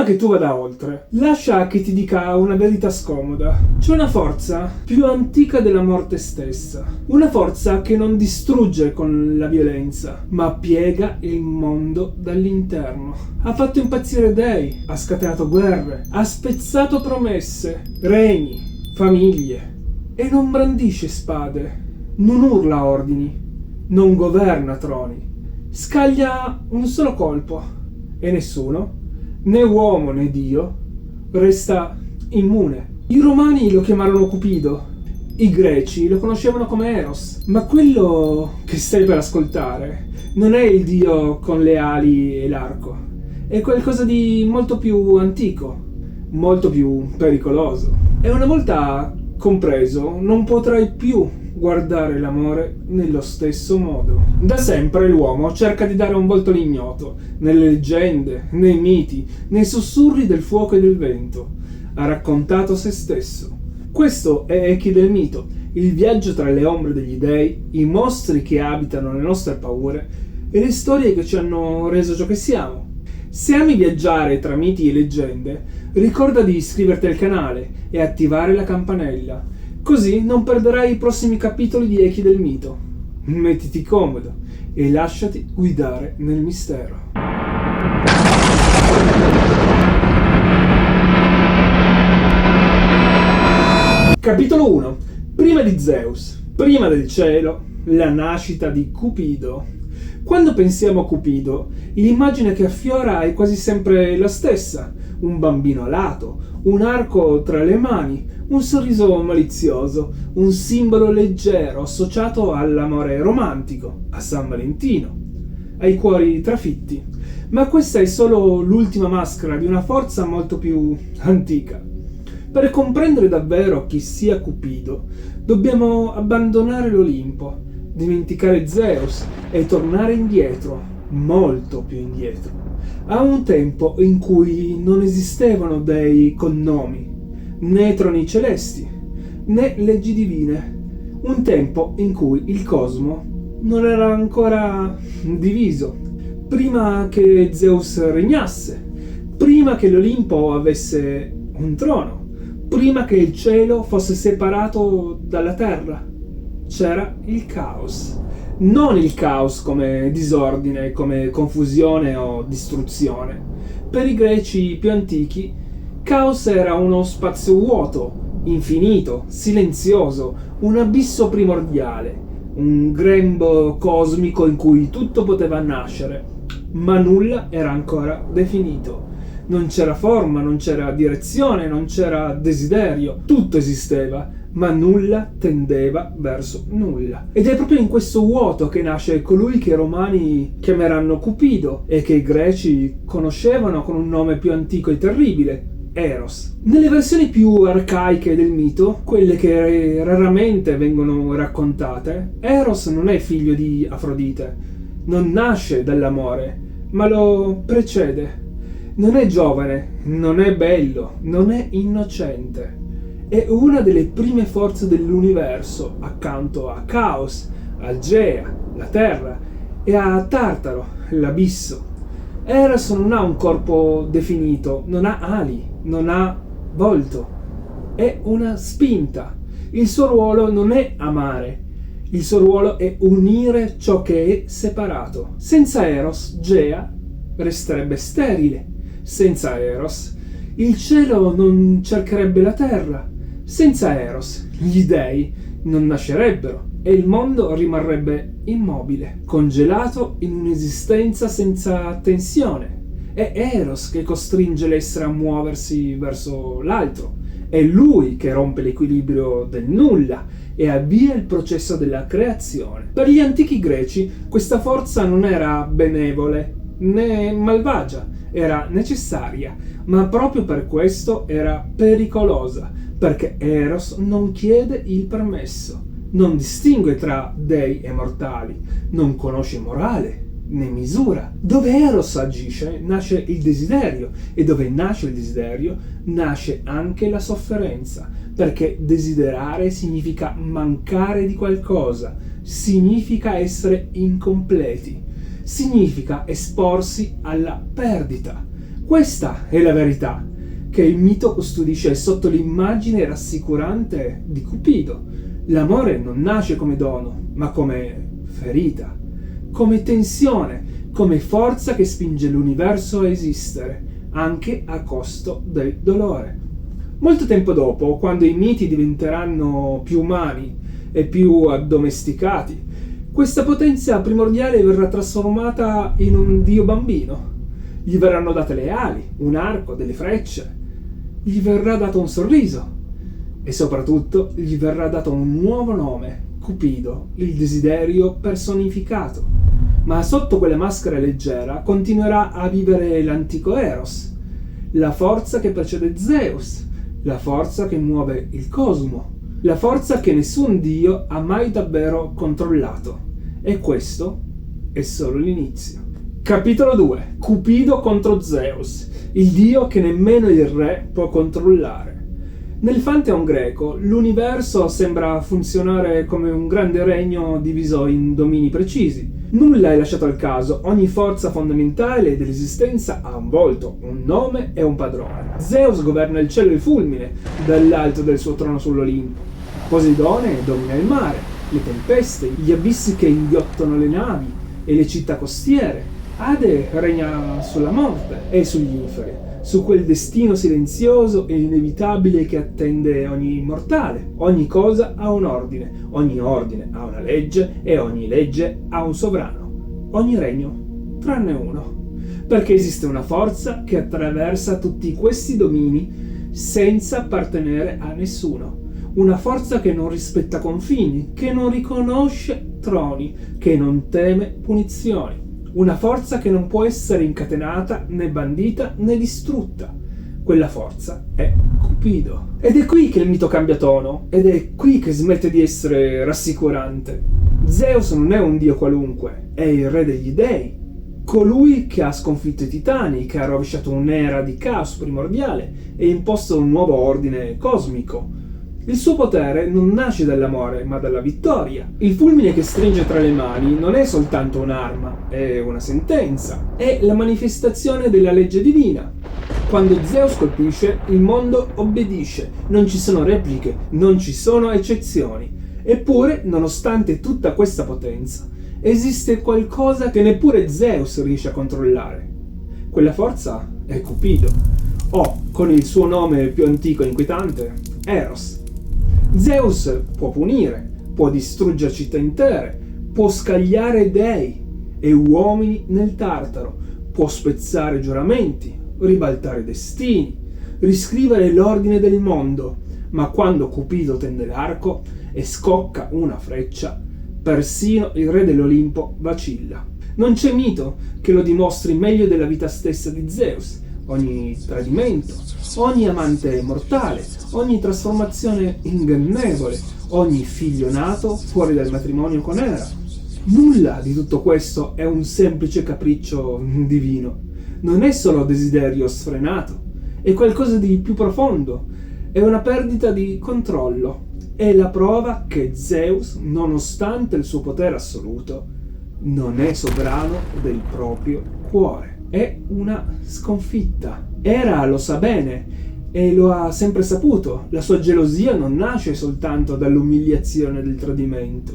che tu vada oltre, lascia che ti dica una verità scomoda. C'è una forza più antica della morte stessa. Una forza che non distrugge con la violenza, ma piega il mondo dall'interno. Ha fatto impazzire dei, ha scatenato guerre, ha spezzato promesse, regni, famiglie. E non brandisce spade, non urla ordini, non governa troni. Scaglia un solo colpo e nessuno, né uomo né Dio, resta immune. I romani lo chiamarono Cupido, i greci lo conoscevano come Eros, ma quello che stai per ascoltare non è il dio con le ali e l'arco, è qualcosa di molto più antico, molto più pericoloso. E una volta compreso, non potrai più guardare l'amore nello stesso modo. Da sempre l'uomo cerca di dare un volto all'ignoto, nelle leggende, nei miti, nei sussurri del fuoco e del vento. Ha raccontato se stesso. Questo è Echi del mito, il viaggio tra le ombre degli dei, i mostri che abitano le nostre paure e le storie che ci hanno reso ciò che siamo. Se ami viaggiare tra miti e leggende, ricorda di iscriverti al canale e attivare la campanella, così non perderai i prossimi capitoli di Echi del mito. Mettiti comodo e lasciati guidare nel mistero. Capitolo 1. Prima di Zeus, prima del cielo, la nascita di Cupido. Quando pensiamo a Cupido, l'immagine che affiora è quasi sempre la stessa: un bambino alato, un arco tra le mani, un sorriso malizioso, un simbolo leggero associato all'amore romantico, a San Valentino, ai cuori trafitti. Ma questa è solo l'ultima maschera di una forza molto più antica. Per comprendere davvero chi sia Cupido, dobbiamo abbandonare l'Olimpo, dimenticare Zeus e tornare indietro, molto più indietro, a un tempo in cui non esistevano dei connomi, né troni celesti, né leggi divine, un tempo in cui il cosmo non era ancora diviso, prima che Zeus regnasse, prima che l'Olimpo avesse un trono, prima che il cielo fosse separato dalla terra. C'era il caos. Non il caos come disordine, come confusione o distruzione. Per i greci più antichi, caos era uno spazio vuoto, infinito, silenzioso, un abisso primordiale, un grembo cosmico in cui tutto poteva nascere, ma nulla era ancora definito. Non c'era forma, non c'era direzione, non c'era desiderio, tutto esisteva, ma nulla tendeva verso nulla. Ed è proprio in questo vuoto che nasce colui che i romani chiameranno Cupido e che i greci conoscevano con un nome più antico e terribile, Eros. Nelle versioni più arcaiche del mito, quelle che raramente vengono raccontate, Eros non è figlio di Afrodite, non nasce dall'amore, ma lo precede. Non è giovane, non è bello, non è innocente. È una delle prime forze dell'universo, accanto a Caos, al Gea, la Terra, e a Tartaro, l'abisso. Eros non ha un corpo definito, non ha ali, non ha volto. È una spinta. Il suo ruolo non è amare, il suo ruolo è unire ciò che è separato. Senza Eros, Gea resterebbe sterile. Senza Eros, il cielo non cercherebbe la terra. Senza Eros, gli dei non nascerebbero e il mondo rimarrebbe immobile, congelato in un'esistenza senza tensione. È Eros che costringe l'essere a muoversi verso l'altro. È lui che rompe l'equilibrio del nulla e avvia il processo della creazione. Per gli antichi greci questa forza non era benevole né malvagia, era necessaria, ma proprio per questo era pericolosa, perché Eros non chiede il permesso, non distingue tra dei e mortali, non conosce morale né misura. Dove Eros agisce nasce il desiderio, e dove nasce il desiderio nasce anche la sofferenza, perché desiderare significa mancare di qualcosa, significa essere incompleti, significa esporsi alla perdita. Questa è la verità che il mito custodisce sotto l'immagine rassicurante di Cupido. L'amore non nasce come dono, ma come ferita, come tensione, come forza che spinge l'universo a esistere, anche a costo del dolore. Molto tempo dopo, quando i miti diventeranno più umani e più addomesticati, questa potenza primordiale verrà trasformata in un dio bambino. Gli verranno date le ali, un arco, delle frecce. Gli verrà dato un sorriso. E soprattutto gli verrà dato un nuovo nome, Cupido, il desiderio personificato. Ma sotto quella maschera leggera continuerà a vivere l'antico Eros, la forza che precede Zeus, la forza che muove il cosmo, la forza che nessun dio ha mai davvero controllato. E questo è solo l'inizio. Capitolo 2. Cupido contro Zeus, il dio che nemmeno il re può controllare. Nel Pantheon greco, l'universo sembra funzionare come un grande regno diviso in domini precisi. Nulla è lasciato al caso, ogni forza fondamentale dell'esistenza ha un volto, un nome e un padrone. Zeus governa il cielo e il fulmine dall'alto del suo trono sull'Olimpo. Poseidone domina il mare, le tempeste, gli abissi che inghiottono le navi e le città costiere. Ade regna sulla morte e sugli inferi, su quel destino silenzioso e inevitabile che attende ogni mortale. Ogni cosa ha un ordine, ogni ordine ha una legge e ogni legge ha un sovrano. Ogni regno, tranne uno. Perché esiste una forza che attraversa tutti questi domini senza appartenere a nessuno. Una forza che non rispetta confini, che non riconosce troni, che non teme punizioni. Una forza che non può essere incatenata, né bandita, né distrutta. Quella forza è Cupido. Ed è qui che il mito cambia tono, ed è qui che smette di essere rassicurante. Zeus non è un dio qualunque, è il re degli dei. Colui che ha sconfitto i titani, che ha rovesciato un'era di caos primordiale e imposto un nuovo ordine cosmico. Il suo potere non nasce dall'amore, ma dalla vittoria. Il fulmine che stringe tra le mani non è soltanto un'arma, è una sentenza, è la manifestazione della legge divina. Quando Zeus colpisce, il mondo obbedisce, non ci sono repliche, non ci sono eccezioni. Eppure, nonostante tutta questa potenza, esiste qualcosa che neppure Zeus riesce a controllare. Quella forza è Cupido, o, con il suo nome più antico e inquietante, Eros. Zeus può punire, può distruggere città intere, può scagliare dei e uomini nel Tartaro, può spezzare giuramenti, ribaltare destini, riscrivere l'ordine del mondo, ma quando Cupido tende l'arco e scocca una freccia, persino il re dell'Olimpo vacilla. Non c'è mito che lo dimostri meglio della vita stessa di Zeus. Ogni tradimento, ogni amante mortale, ogni trasformazione ingannevole, ogni figlio nato fuori dal matrimonio con Era. Nulla di tutto questo è un semplice capriccio divino. Non è solo desiderio sfrenato, è qualcosa di più profondo, è una perdita di controllo. È la prova che Zeus, nonostante il suo potere assoluto, non è sovrano del proprio cuore. È una sconfitta. Era lo sa bene e lo ha sempre saputo. La sua gelosia non nasce soltanto dall'umiliazione del tradimento,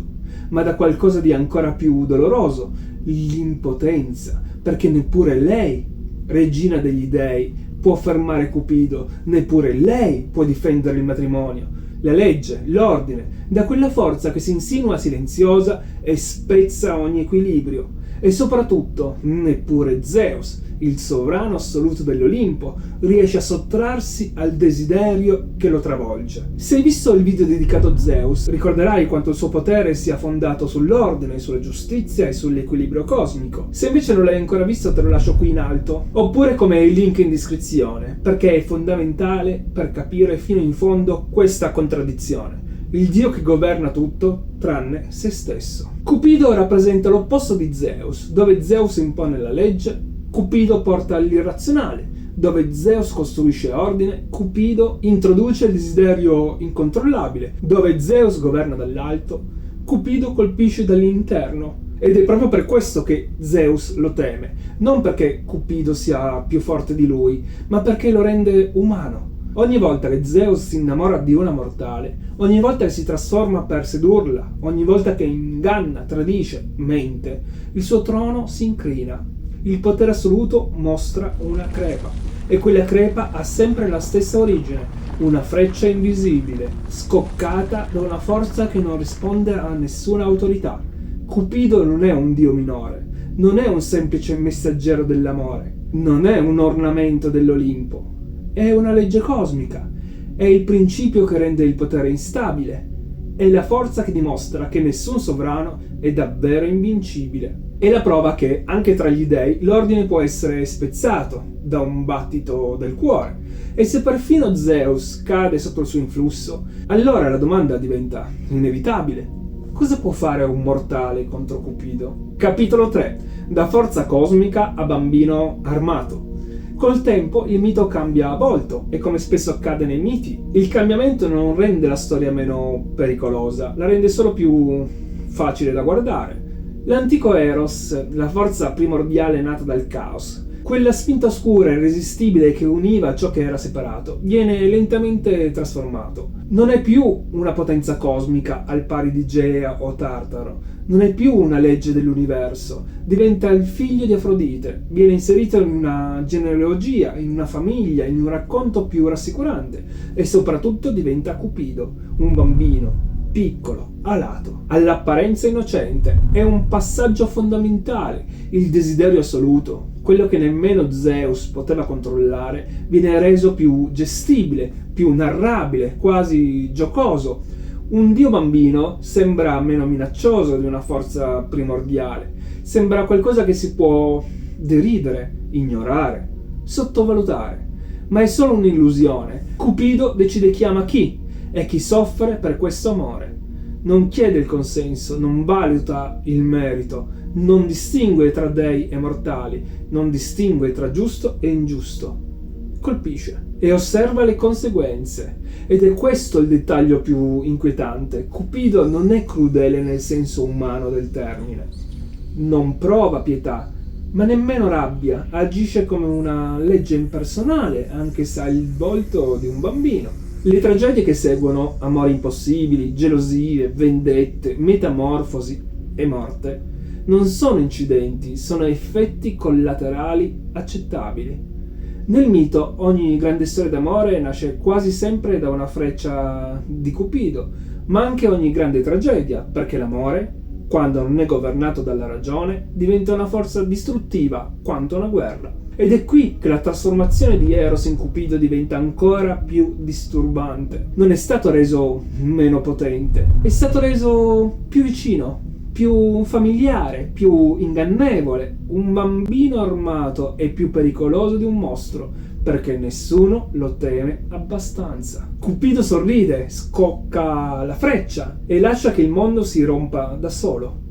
ma da qualcosa di ancora più doloroso, l'impotenza, perché neppure lei, regina degli dei, può fermare Cupido, neppure lei può difendere il matrimonio, la legge, l'ordine, da quella forza che si insinua silenziosa e spezza ogni equilibrio. E soprattutto, neppure Zeus, il sovrano assoluto dell'Olimpo, riesce a sottrarsi al desiderio che lo travolge. Se hai visto il video dedicato a Zeus, ricorderai quanto il suo potere sia fondato sull'ordine, sulla giustizia e sull'equilibrio cosmico. Se invece non l'hai ancora visto, te lo lascio qui in alto, oppure come il link in descrizione, perché è fondamentale per capire fino in fondo questa contraddizione. Il dio che governa tutto, tranne se stesso. Cupido rappresenta l'opposto di Zeus. Dove Zeus impone la legge, Cupido porta all'irrazionale. Dove Zeus costruisce ordine, Cupido introduce il desiderio incontrollabile. Dove Zeus governa dall'alto, Cupido colpisce dall'interno. Ed è proprio per questo che Zeus lo teme, non perché Cupido sia più forte di lui, ma perché lo rende umano. Ogni volta che Zeus si innamora di una mortale, ogni volta che si trasforma per sedurla, ogni volta che inganna, tradisce, mente, il suo trono si incrina. Il potere assoluto mostra una crepa, e quella crepa ha sempre la stessa origine, una freccia invisibile, scoccata da una forza che non risponde a nessuna autorità. Cupido non è un dio minore, non è un semplice messaggero dell'amore, non è un ornamento dell'Olimpo, è una legge cosmica, è il principio che rende il potere instabile, è la forza che dimostra che nessun sovrano è davvero invincibile. È la prova che, anche tra gli dei, l'ordine può essere spezzato da un battito del cuore. E se perfino Zeus cade sotto il suo influsso, allora la domanda diventa inevitabile. Cosa può fare un mortale contro Cupido? Capitolo 3. Da forza cosmica a bambino armato. Col tempo il mito cambia volto e, come spesso accade nei miti, il cambiamento non rende la storia meno pericolosa, la rende solo più facile da guardare. L'antico Eros, la forza primordiale nata dal caos, quella spinta oscura e irresistibile che univa ciò che era separato, viene lentamente trasformato. Non è più una potenza cosmica al pari di Gea o Tartaro, non è più una legge dell'universo, diventa il figlio di Afrodite, viene inserito in una genealogia, in una famiglia, in un racconto più rassicurante e soprattutto diventa Cupido, un bambino, piccolo, alato, all'apparenza innocente. È un passaggio fondamentale, il desiderio assoluto, quello che nemmeno Zeus poteva controllare, viene reso più gestibile, più narrabile, quasi giocoso. Un dio bambino sembra meno minaccioso di una forza primordiale, sembra qualcosa che si può deridere, ignorare, sottovalutare, ma è solo un'illusione. Cupido decide chi ama chi e chi soffre per questo amore. Non chiede il consenso, non valuta il merito, non distingue tra dei e mortali, non distingue tra giusto e ingiusto. Colpisce e osserva le conseguenze. Ed è questo il dettaglio più inquietante. Cupido non è crudele nel senso umano del termine. Non prova pietà, ma nemmeno rabbia. Agisce come una legge impersonale, anche se ha il volto di un bambino. Le tragedie che seguono, amori impossibili, gelosie, vendette, metamorfosi e morte, non sono incidenti, sono effetti collaterali accettabili. Nel mito ogni grande storia d'amore nasce quasi sempre da una freccia di Cupido, ma anche ogni grande tragedia, perché l'amore, quando non è governato dalla ragione, diventa una forza distruttiva quanto una guerra. Ed è qui che la trasformazione di Eros in Cupido diventa ancora più disturbante. Non è stato reso meno potente, è stato reso più vicino, più familiare, più ingannevole. Un bambino armato è più pericoloso di un mostro, perché nessuno lo teme abbastanza. Cupido sorride, scocca la freccia e lascia che il mondo si rompa da solo.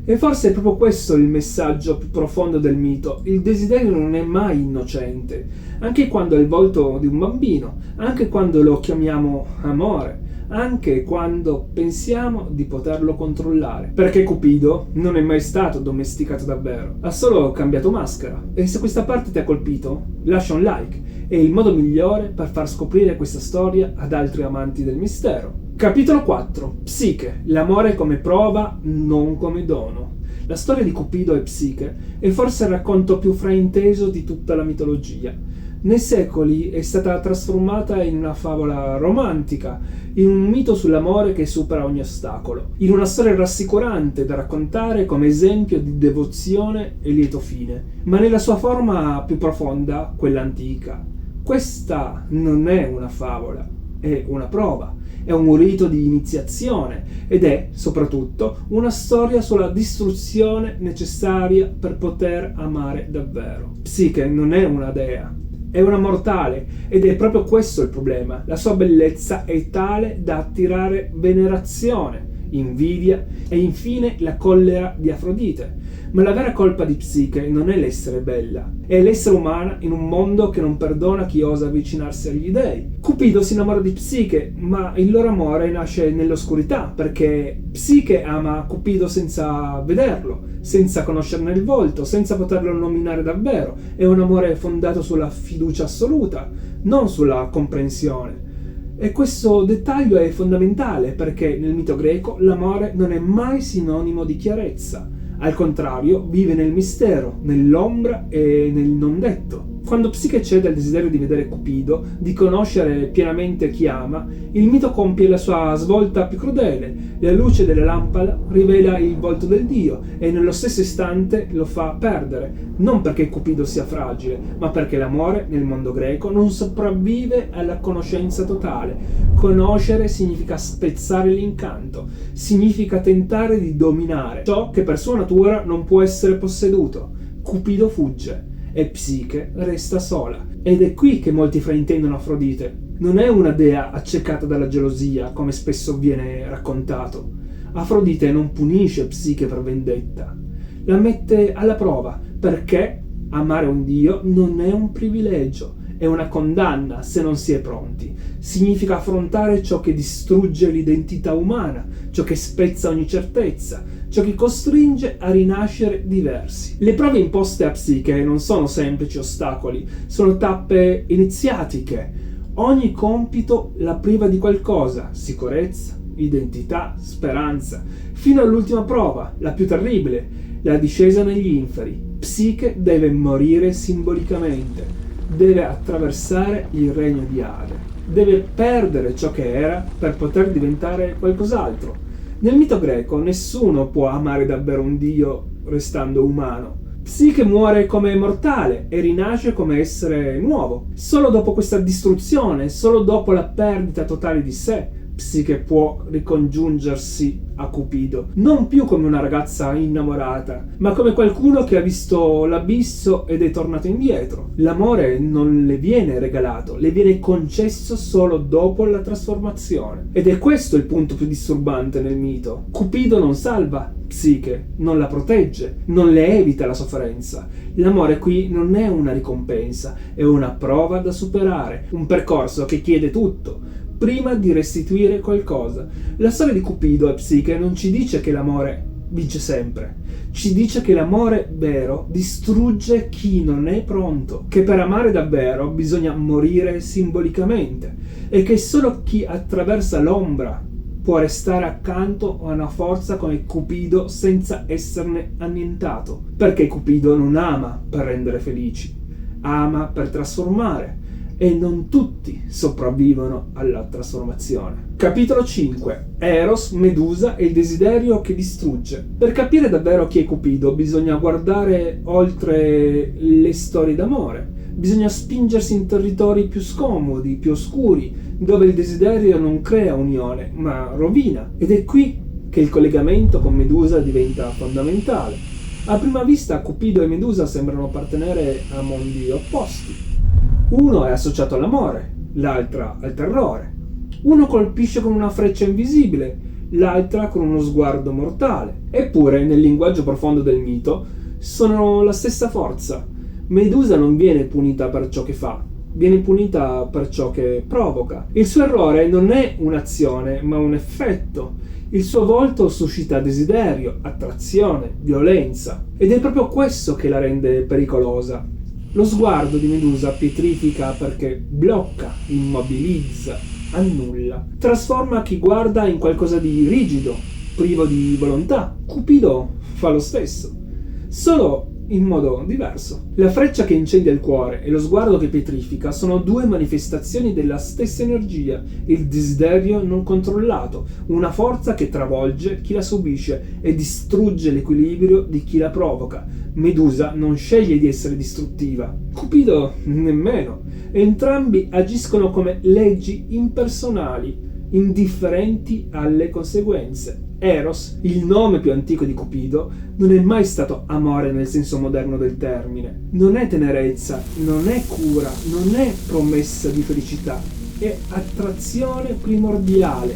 E forse è proprio questo il messaggio più profondo del mito. Il desiderio non è mai innocente, anche quando è il volto di un bambino, anche quando lo chiamiamo amore, anche quando pensiamo di poterlo controllare. Perché Cupido non è mai stato domesticato davvero, ha solo cambiato maschera. E se questa parte ti ha colpito, lascia un like, è il modo migliore per far scoprire questa storia ad altri amanti del mistero. Capitolo 4. Psiche, l'amore come prova, non come dono. La storia di Cupido e Psiche è forse il racconto più frainteso di tutta la mitologia. Nei secoli è stata trasformata in una favola romantica, in un mito sull'amore che supera ogni ostacolo, in una storia rassicurante da raccontare come esempio di devozione e lieto fine, ma nella sua forma più profonda, quella antica. Questa non è una favola, è una prova. È un rito di iniziazione ed è, soprattutto, una storia sulla distruzione necessaria per poter amare davvero. Psiche non è una dea, è una mortale ed è proprio questo il problema. La sua bellezza è tale da attirare venerazione invidia e infine la collera di Afrodite. Ma la vera colpa di Psiche non è l'essere bella, è l'essere umana in un mondo che non perdona chi osa avvicinarsi agli dei. Cupido si innamora di Psiche, ma il loro amore nasce nell'oscurità, perché Psiche ama Cupido senza vederlo, senza conoscerne il volto, senza poterlo nominare davvero. È un amore fondato sulla fiducia assoluta, non sulla comprensione. E questo dettaglio è fondamentale perché nel mito greco l'amore non è mai sinonimo di chiarezza. Al contrario, vive nel mistero, nell'ombra e nel non detto. Quando Psiche cede al desiderio di vedere Cupido, di conoscere pienamente chi ama, il mito compie la sua svolta più crudele. La luce della lampada rivela il volto del dio e nello stesso istante lo fa perdere, non perché Cupido sia fragile, ma perché l'amore nel mondo greco non sopravvive alla conoscenza totale. Conoscere significa spezzare l'incanto, significa tentare di dominare ciò che per sua natura non può essere posseduto. Cupido fugge e Psiche resta sola. Ed è qui che molti fraintendono Afrodite. Non è una dea accecata dalla gelosia, come spesso viene raccontato. Afrodite non punisce Psiche per vendetta, la mette alla prova, perché amare un dio non è un privilegio, è una condanna se non si è pronti. Significa affrontare ciò che distrugge l'identità umana, ciò che spezza ogni certezza, ciò che costringe a rinascere diversi. Le prove imposte a Psiche non sono semplici ostacoli, sono tappe iniziatiche. Ogni compito la priva di qualcosa: sicurezza, identità, speranza, fino all'ultima prova, la più terribile, la discesa negli inferi. Psiche deve morire simbolicamente, deve attraversare il regno di Ade, deve perdere ciò che era per poter diventare qualcos'altro. Nel mito greco nessuno può amare davvero un dio restando umano. Psiche muore come mortale e rinasce come essere nuovo. Solo dopo questa distruzione, solo dopo la perdita totale di sé, Psiche può ricongiungersi a Cupido, non più come una ragazza innamorata, ma come qualcuno che ha visto l'abisso ed è tornato indietro. L'amore non le viene regalato, le viene concesso solo dopo la trasformazione. Ed è questo il punto più disturbante nel mito. Cupido non salva Psiche, non la protegge, non le evita la sofferenza. L'amore qui non è una ricompensa, è una prova da superare, un percorso che chiede tutto prima di restituire qualcosa. La storia di Cupido e Psiche non ci dice che l'amore vince sempre, ci dice che l'amore vero distrugge chi non è pronto, che per amare davvero bisogna morire simbolicamente e che solo chi attraversa l'ombra può restare accanto a una forza come Cupido senza esserne annientato, perché Cupido non ama per rendere felici, ama per trasformare. E non tutti sopravvivono alla trasformazione. Capitolo 5. Eros, Medusa e il desiderio che distrugge. Per capire davvero chi è Cupido bisogna guardare oltre le storie d'amore. Bisogna spingersi in territori più scomodi, più oscuri, dove il desiderio non crea unione, ma rovina. Ed è qui che il collegamento con Medusa diventa fondamentale. A prima vista Cupido e Medusa sembrano appartenere a mondi opposti. Uno è associato all'amore, l'altra al terrore. Uno colpisce con una freccia invisibile, l'altra con uno sguardo mortale. Eppure, nel linguaggio profondo del mito, sono la stessa forza. Medusa non viene punita per ciò che fa, viene punita per ciò che provoca. Il suo errore non è un'azione, ma un effetto. Il suo volto suscita desiderio, attrazione, violenza. Ed è proprio questo che la rende pericolosa. Lo sguardo di Medusa pietrifica perché blocca, immobilizza, annulla, trasforma chi guarda in qualcosa di rigido, privo di volontà. Cupido fa lo stesso, solo in modo diverso. La freccia che incendia il cuore e lo sguardo che pietrifica sono due manifestazioni della stessa energia, il desiderio non controllato, una forza che travolge chi la subisce e distrugge l'equilibrio di chi la provoca. Medusa non sceglie di essere distruttiva, Cupido nemmeno. Entrambi agiscono come leggi impersonali, indifferenti alle conseguenze. Eros, il nome più antico di Cupido, non è mai stato amore nel senso moderno del termine. Non è tenerezza, non è cura, non è promessa di felicità, è attrazione primordiale,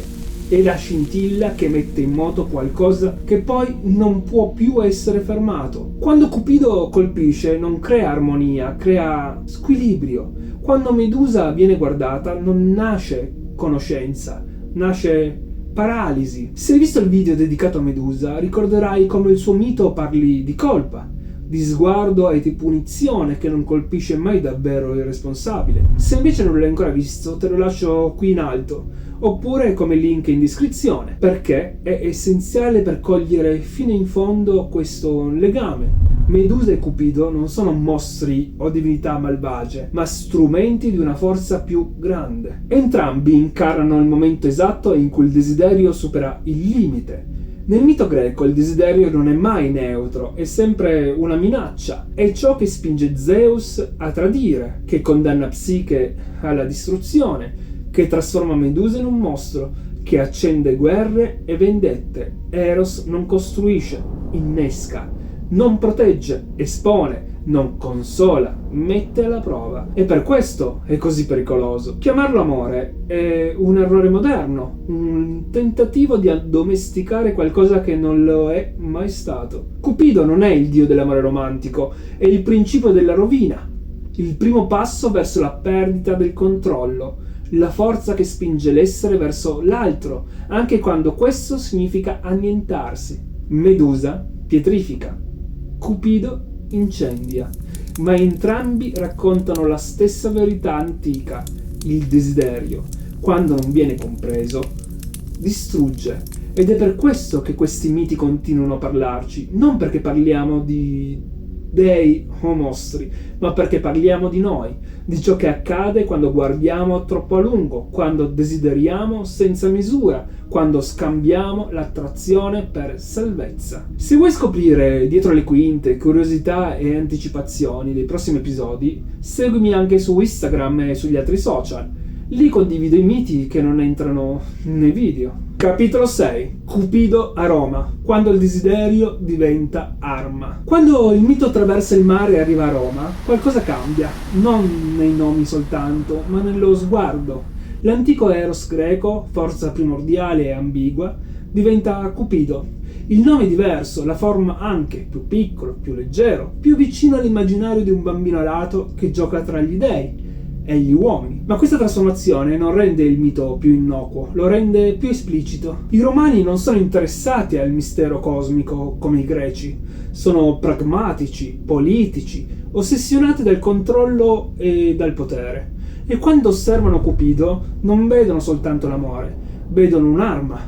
è la scintilla che mette in moto qualcosa che poi non può più essere fermato. Quando Cupido colpisce non crea armonia, crea squilibrio. Quando Medusa viene guardata non nasce conoscenza, nasce paralisi. Se hai visto il video dedicato a Medusa, ricorderai come il suo mito parli di colpa, di sguardo e di punizione che non colpisce mai davvero il responsabile. Se invece non l'hai ancora visto, te lo lascio qui in alto, oppure come link in descrizione, perché è essenziale per cogliere fino in fondo questo legame. Medusa e Cupido non sono mostri o divinità malvagie, ma strumenti di una forza più grande. Entrambi incarnano il momento esatto in cui il desiderio supera il limite. Nel mito greco il desiderio non è mai neutro, è sempre una minaccia. È ciò che spinge Zeus a tradire, che condanna Psiche alla distruzione, che trasforma Medusa in un mostro, che accende guerre e vendette. Eros non costruisce, innesca, non protegge, espone, non consola, mette alla prova. E per questo è così pericoloso. Chiamarlo amore è un errore moderno, un tentativo di addomesticare qualcosa che non lo è mai stato. Cupido non è il dio dell'amore romantico, è il principio della rovina, il primo passo verso la perdita del controllo, la forza che spinge l'essere verso l'altro, anche quando questo significa annientarsi. Medusa pietrifica, Cupido incendia, ma entrambi raccontano la stessa verità antica: il desiderio, quando non viene compreso, distrugge. Ed è per questo che questi miti continuano a parlarci, non perché parliamo di dei o mostri, ma perché parliamo di noi, di ciò che accade quando guardiamo troppo a lungo, quando desideriamo senza misura, quando scambiamo l'attrazione per salvezza. Se vuoi scoprire dietro le quinte, curiosità e anticipazioni dei prossimi episodi, seguimi anche su Instagram e sugli altri social. Lì condivido i miti che non entrano nei video. Capitolo 6. Cupido a Roma, quando il desiderio diventa arma. Quando il mito attraversa il mare e arriva a Roma, qualcosa cambia, non nei nomi soltanto, ma nello sguardo. L'antico Eros greco, forza primordiale e ambigua, diventa Cupido. Il nome è diverso, la forma anche, più piccolo, più leggero, più vicino all'immaginario di un bambino alato che gioca tra gli dei e gli uomini. Ma questa trasformazione non rende il mito più innocuo, lo rende più esplicito. I romani non sono interessati al mistero cosmico come i greci, sono pragmatici, politici, ossessionati dal controllo e dal potere. E quando osservano Cupido non vedono soltanto l'amore, vedono un'arma,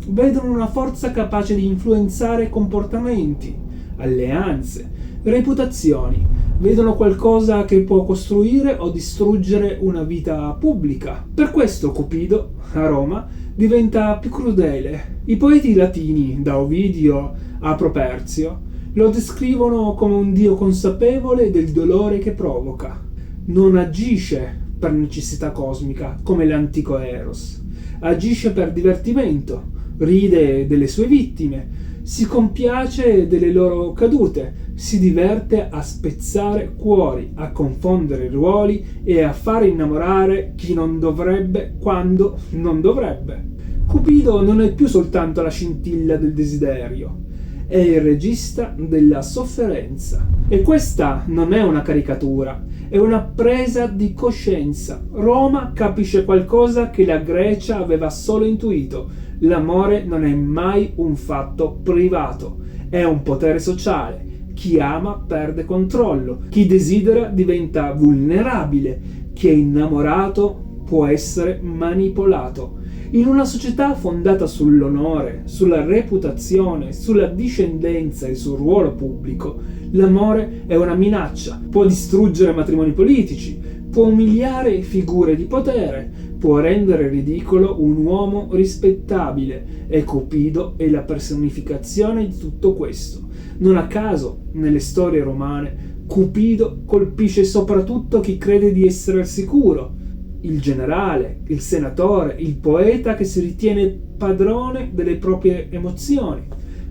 vedono una forza capace di influenzare comportamenti, alleanze, reputazioni. Vedono qualcosa che può costruire o distruggere una vita pubblica. Per questo Cupido, a Roma, diventa più crudele. I poeti latini, da Ovidio a Properzio, lo descrivono come un dio consapevole del dolore che provoca. Non agisce per necessità cosmica, come l'antico Eros. Agisce per divertimento, ride delle sue vittime, si compiace delle loro cadute, si diverte a spezzare cuori, a confondere ruoli e a fare innamorare chi non dovrebbe quando non dovrebbe. Cupido non è più soltanto la scintilla del desiderio, è il regista della sofferenza. E questa non è una caricatura, è una presa di coscienza. Roma capisce qualcosa che la Grecia aveva solo intuito: l'amore non è mai un fatto privato, è un potere sociale. Chi ama perde controllo, chi desidera diventa vulnerabile, chi è innamorato può essere manipolato. In una società fondata sull'onore, sulla reputazione, sulla discendenza e sul ruolo pubblico, l'amore è una minaccia, può distruggere matrimoni politici, può umiliare figure di potere, può rendere ridicolo un uomo rispettabile, e Cupido è la personificazione di tutto questo. Non a caso, nelle storie romane, Cupido colpisce soprattutto chi crede di essere al sicuro: il generale, il senatore, il poeta che si ritiene padrone delle proprie emozioni.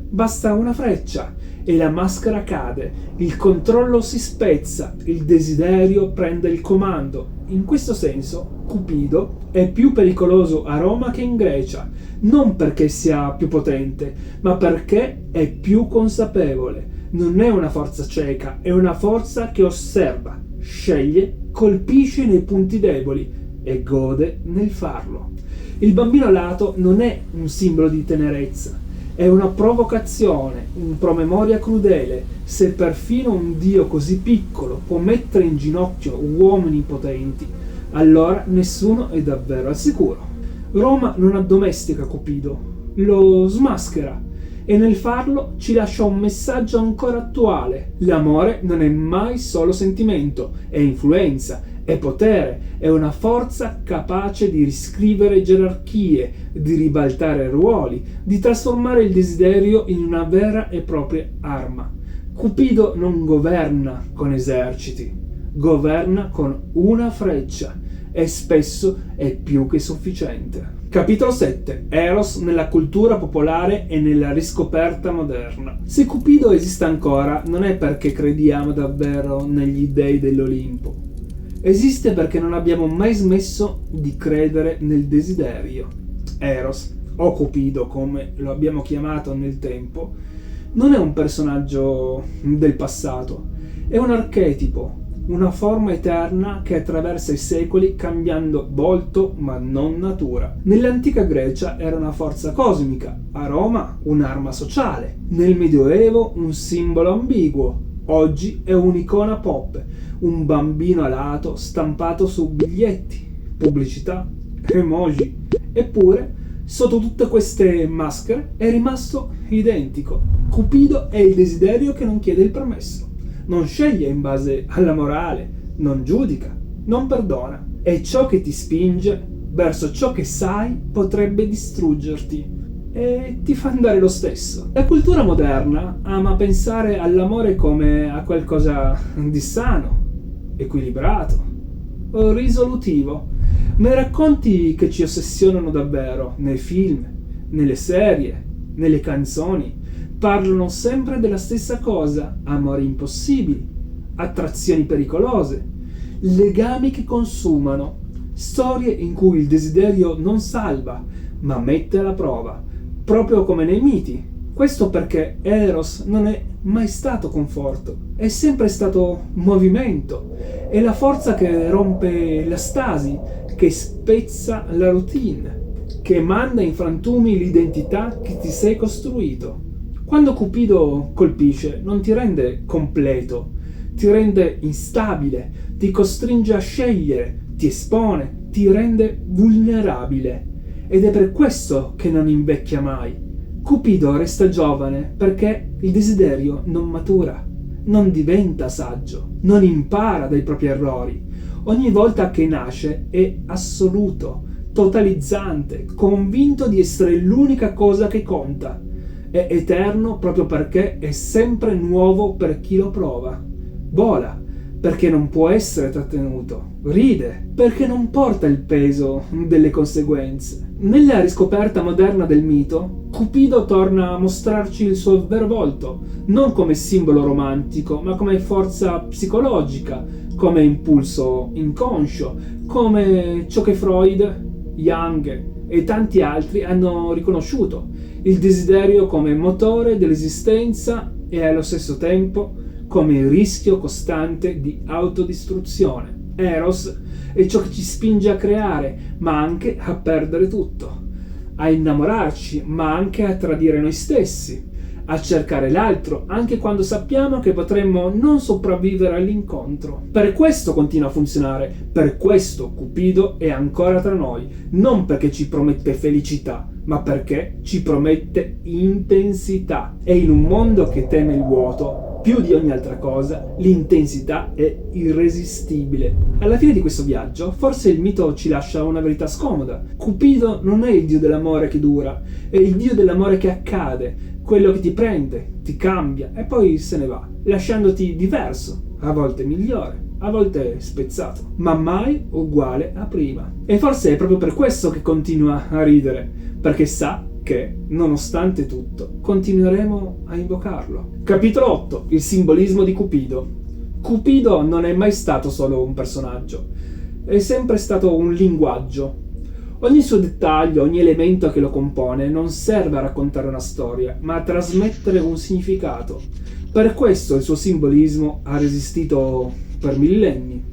Basta una freccia e la maschera cade, il controllo si spezza, il desiderio prende il comando In questo senso, Cupido è più pericoloso a Roma che in Grecia, non perché sia più potente, ma perché è più consapevole. Non è una forza cieca, è una forza che osserva, sceglie, colpisce nei punti deboli e gode nel farlo. Il bambino alato non è un simbolo di tenerezza, è una provocazione, un promemoria crudele. Se perfino un dio così piccolo può mettere in ginocchio uomini potenti, allora nessuno è davvero al sicuro. Roma non addomestica Cupido, lo smaschera e nel farlo ci lascia un messaggio ancora attuale. L'amore non è mai solo sentimento, è influenza, è potere, è una forza capace di riscrivere gerarchie, di ribaltare ruoli, di trasformare il desiderio in una vera e propria arma. Cupido non governa con eserciti, governa con una freccia e spesso è più che sufficiente. Capitolo 7. Eros nella cultura popolare e nella riscoperta moderna. Se Cupido esiste ancora, non è perché crediamo davvero negli dei dell'Olimpo. Esiste perché non abbiamo mai smesso di credere nel desiderio. Eros, o Cupido come lo abbiamo chiamato nel tempo, non è un personaggio del passato, è un archetipo, una forma eterna che attraversa i secoli cambiando volto ma non natura. Nell'antica Grecia era una forza cosmica, a Roma un'arma sociale, nel Medioevo un simbolo ambiguo, oggi è un'icona pop, un bambino alato stampato su biglietti, pubblicità, emoji. Eppure, sotto tutte queste maschere è rimasto identico. Cupido è il desiderio che non chiede il permesso. Non sceglie in base alla morale, non giudica, non perdona. È ciò che ti spinge verso ciò che sai potrebbe distruggerti e ti fa andare lo stesso. La cultura moderna ama pensare all'amore come a qualcosa di sano, equilibrato o risolutivo, ma i racconti che ci ossessionano davvero nei film, nelle serie, nelle canzoni parlano sempre della stessa cosa: amori impossibili, attrazioni pericolose, legami che consumano, storie in cui il desiderio non salva, ma mette alla prova, proprio come nei miti. Questo perché Eros non è mai stato conforto, è sempre stato movimento, è la forza che rompe la stasi, che spezza la routine, che manda in frantumi l'identità che ti sei costruito. Quando Cupido colpisce non ti rende completo, ti rende instabile, ti costringe a scegliere, ti espone, ti rende vulnerabile. Ed è per questo che non invecchia mai. Cupido resta giovane perché il desiderio non matura, non diventa saggio, non impara dai propri errori. Ogni volta che nasce è assoluto, totalizzante, convinto di essere l'unica cosa che conta. È eterno proprio perché è sempre nuovo per chi lo prova. Vola perché non può essere trattenuto. Ride perché non porta il peso delle conseguenze. Nella riscoperta moderna del mito, Cupido torna a mostrarci il suo vero volto, non come simbolo romantico, ma come forza psicologica, come impulso inconscio, come ciò che Freud, Jung e tanti altri hanno riconosciuto: il desiderio come motore dell'esistenza e allo stesso tempo come il rischio costante di autodistruzione. Eros è ciò che ci spinge a creare, ma anche a perdere tutto, a innamorarci, ma anche a tradire noi stessi, a cercare l'altro, anche quando sappiamo che potremmo non sopravvivere all'incontro. Per questo continua a funzionare, per questo Cupido è ancora tra noi, non perché ci promette felicità, ma perché ci promette intensità. E in un mondo che teme il vuoto, più di ogni altra cosa, l'intensità è irresistibile. Alla fine di questo viaggio, forse il mito ci lascia una verità scomoda. Cupido non è il dio dell'amore che dura, è il dio dell'amore che accade, quello che ti prende, ti cambia e poi se ne va, lasciandoti diverso, a volte migliore, a volte spezzato, ma mai uguale a prima. E forse è proprio per questo che continua a ridere, perché sa che, nonostante tutto, continueremo a invocarlo. Capitolo 8. Il simbolismo di Cupido. Cupido non è mai stato solo un personaggio. è sempre stato un linguaggio. Ogni suo dettaglio, ogni elemento che lo compone non serve a raccontare una storia, ma a trasmettere un significato. Per questo il suo simbolismo ha resistito per millenni.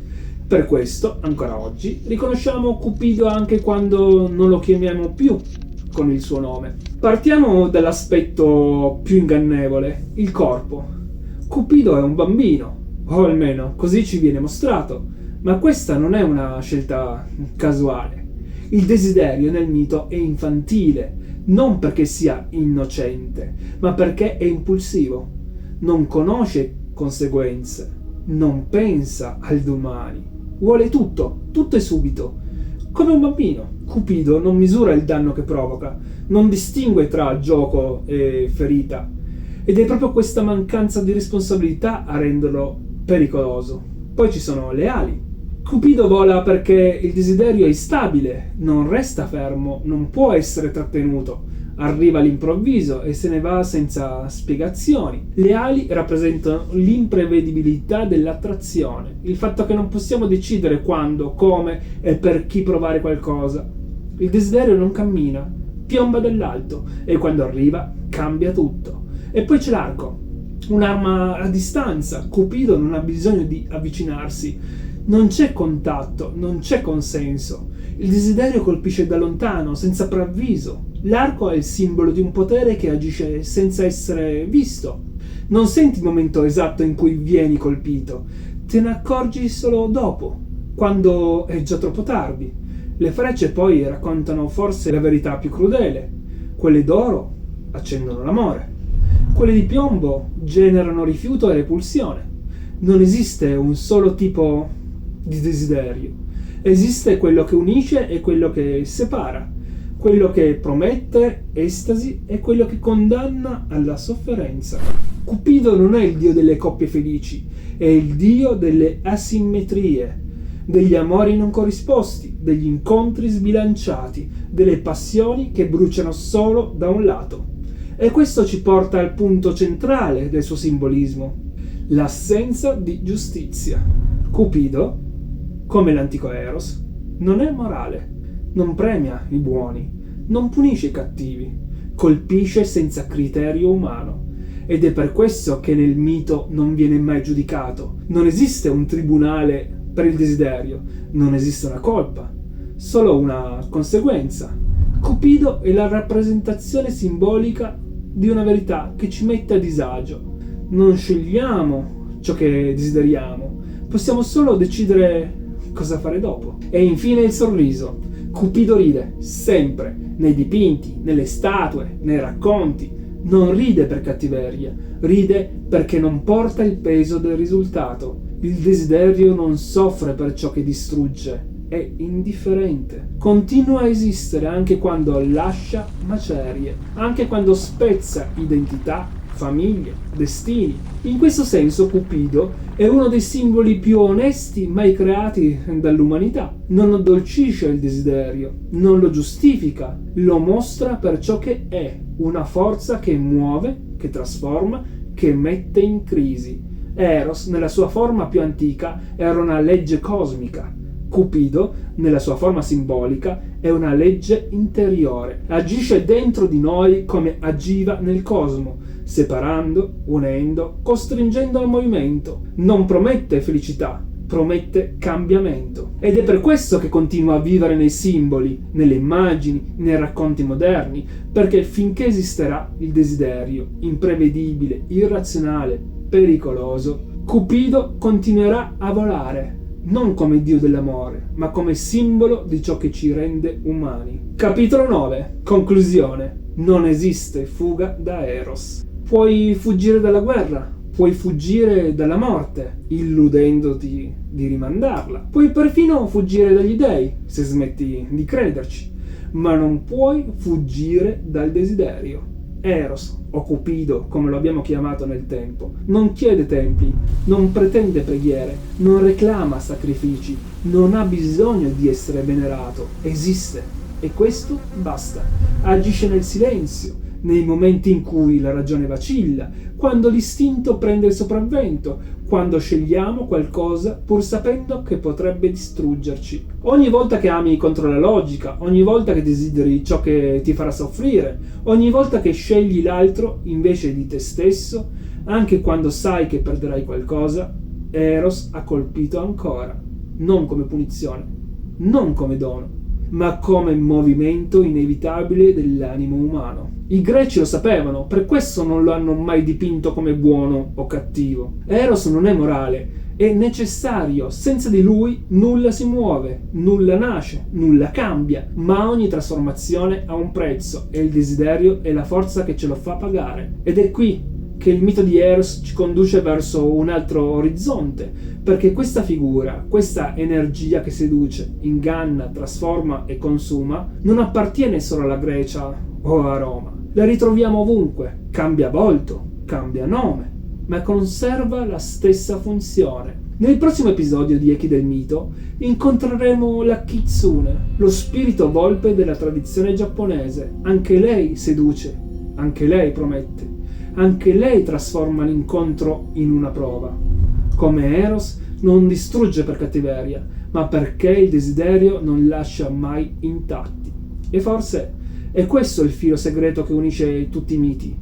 Per questo, ancora oggi, riconosciamo Cupido anche quando non lo chiamiamo più con il suo nome. Partiamo dall'aspetto più ingannevole, il corpo. Cupido è un bambino, o almeno così ci viene mostrato, ma questa non è una scelta casuale. Il desiderio nel mito è infantile, non perché sia innocente, ma perché è impulsivo. Non conosce conseguenze, non pensa al domani. Vuole tutto, tutto e subito. Come un bambino, Cupido non misura il danno che provoca, non distingue tra gioco e ferita. Ed è proprio questa mancanza di responsabilità a renderlo pericoloso. Poi ci sono le ali. Cupido vola perché il desiderio è instabile, non resta fermo, non può essere trattenuto. Arriva all'improvviso e se ne va senza spiegazioni. Le ali rappresentano l'imprevedibilità dell'attrazione, il fatto che non possiamo decidere quando, come e per chi provare qualcosa. Il desiderio non cammina, piomba dall'alto e quando arriva cambia tutto. E poi c'è l'arco, un'arma a distanza. Cupido non ha bisogno di avvicinarsi, non c'è contatto, non c'è consenso. Il desiderio colpisce da lontano, senza preavviso. L'arco è il simbolo di un potere che agisce senza essere visto. Non senti il momento esatto in cui vieni colpito, te ne accorgi solo dopo, quando è già troppo tardi. Le frecce poi raccontano forse la verità più crudele. Quelle d'oro accendono l'amore. Quelle di piombo generano rifiuto e repulsione. Non esiste un solo tipo di desiderio. Esiste quello che unisce e quello che separa, quello che promette estasi e quello che condanna alla sofferenza. Cupido non è il dio delle coppie felici, è il dio delle asimmetrie, degli amori non corrisposti, degli incontri sbilanciati, delle passioni che bruciano solo da un lato. E questo ci porta al punto centrale del suo simbolismo, l'assenza di giustizia. Cupido, come l'antico Eros, non è morale, non premia i buoni, non punisce i cattivi, colpisce senza criterio umano. Ed è per questo che nel mito non viene mai giudicato. Non esiste un tribunale per il desiderio, non esiste una colpa, solo una conseguenza. Cupido è la rappresentazione simbolica di una verità che ci mette a disagio. Non scegliamo ciò che desideriamo, possiamo solo decidere cosa fare dopo. E infine il sorriso. Cupido ride, sempre, nei dipinti, nelle statue, nei racconti. Non ride per cattiveria, ride perché non porta il peso del risultato. Il desiderio non soffre per ciò che distrugge, è indifferente. Continua a esistere anche quando lascia macerie, anche quando spezza identità, famiglie, destini. In questo senso Cupido è uno dei simboli più onesti mai creati dall'umanità. Non addolcisce il desiderio, non lo giustifica, lo mostra per ciò che è, una forza che muove, che trasforma, che mette in crisi. Eros, nella sua forma più antica, era una legge cosmica. Cupido, nella sua forma simbolica, è una legge interiore. Agisce dentro di noi come agiva nel cosmo, separando, unendo, costringendo al movimento. Non promette felicità, promette cambiamento. Ed è per questo che continua a vivere nei simboli, nelle immagini, nei racconti moderni, perché finché esisterà il desiderio, imprevedibile, irrazionale, pericoloso, Cupido continuerà a volare, non come dio dell'amore, ma come simbolo di ciò che ci rende umani. Capitolo 9. Conclusione. Non esiste fuga da Eros. Puoi fuggire dalla guerra, puoi fuggire dalla morte, illudendoti di rimandarla. Puoi perfino fuggire dagli dèi, se smetti di crederci, ma non puoi fuggire dal desiderio. Eros, o Cupido, come lo abbiamo chiamato nel tempo, non chiede templi, non pretende preghiere, non reclama sacrifici, non ha bisogno di essere venerato, esiste, e questo basta. Agisce nel silenzio, nei momenti in cui la ragione vacilla, quando l'istinto prende il sopravvento, quando scegliamo qualcosa pur sapendo che potrebbe distruggerci. Ogni volta che ami contro la logica, ogni volta che desideri ciò che ti farà soffrire, ogni volta che scegli l'altro invece di te stesso, anche quando sai che perderai qualcosa, Eros ha colpito ancora, non come punizione, non come dono, ma come movimento inevitabile dell'animo umano. I greci lo sapevano, per questo non lo hanno mai dipinto come buono o cattivo. Eros non è morale, è necessario, senza di lui nulla si muove, nulla nasce, nulla cambia, ma ogni trasformazione ha un prezzo e il desiderio è la forza che ce lo fa pagare. Ed è qui che il mito di Eros ci conduce verso un altro orizzonte, perché questa figura, questa energia che seduce, inganna, trasforma e consuma, non appartiene solo alla Grecia o a Roma. La ritroviamo ovunque, cambia volto, cambia nome, ma conserva la stessa funzione. Nel prossimo episodio di Echi del Mito incontreremo la Kitsune, lo spirito volpe della tradizione giapponese. Anche lei seduce, anche lei promette. Anche lei trasforma l'incontro in una prova. Come Eros non distrugge per cattiveria, ma perché il desiderio non lascia mai intatti. E forse è questo il filo segreto che unisce tutti i miti.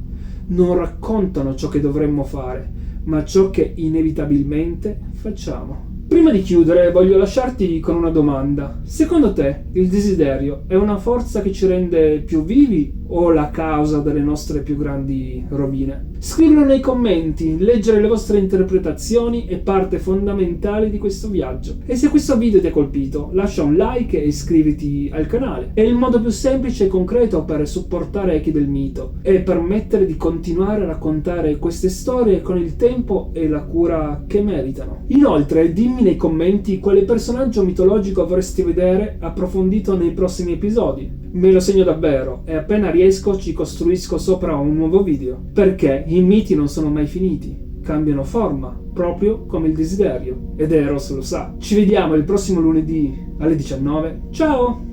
Non raccontano ciò che dovremmo fare, ma ciò che inevitabilmente facciamo. Prima di chiudere voglio lasciarti con una domanda. Secondo te il desiderio è una forza che ci rende più vivi o la causa delle nostre più grandi rovine? Scrivilo nei commenti, leggere le vostre interpretazioni è parte fondamentale di questo viaggio. E se questo video ti ha colpito, lascia un like e iscriviti al canale. È il modo più semplice e concreto per supportare Echi del Mito e permettere di continuare a raccontare queste storie con il tempo e la cura che meritano. Inoltre, dimmi nei commenti quale personaggio mitologico vorresti vedere approfondito nei prossimi episodi. Me lo segno davvero e appena riesco ci costruisco sopra un nuovo video, perché i miti non sono mai finiti, cambiano forma, proprio come il desiderio, ed Eros lo sa. Ci vediamo il prossimo lunedì alle 19. Ciao!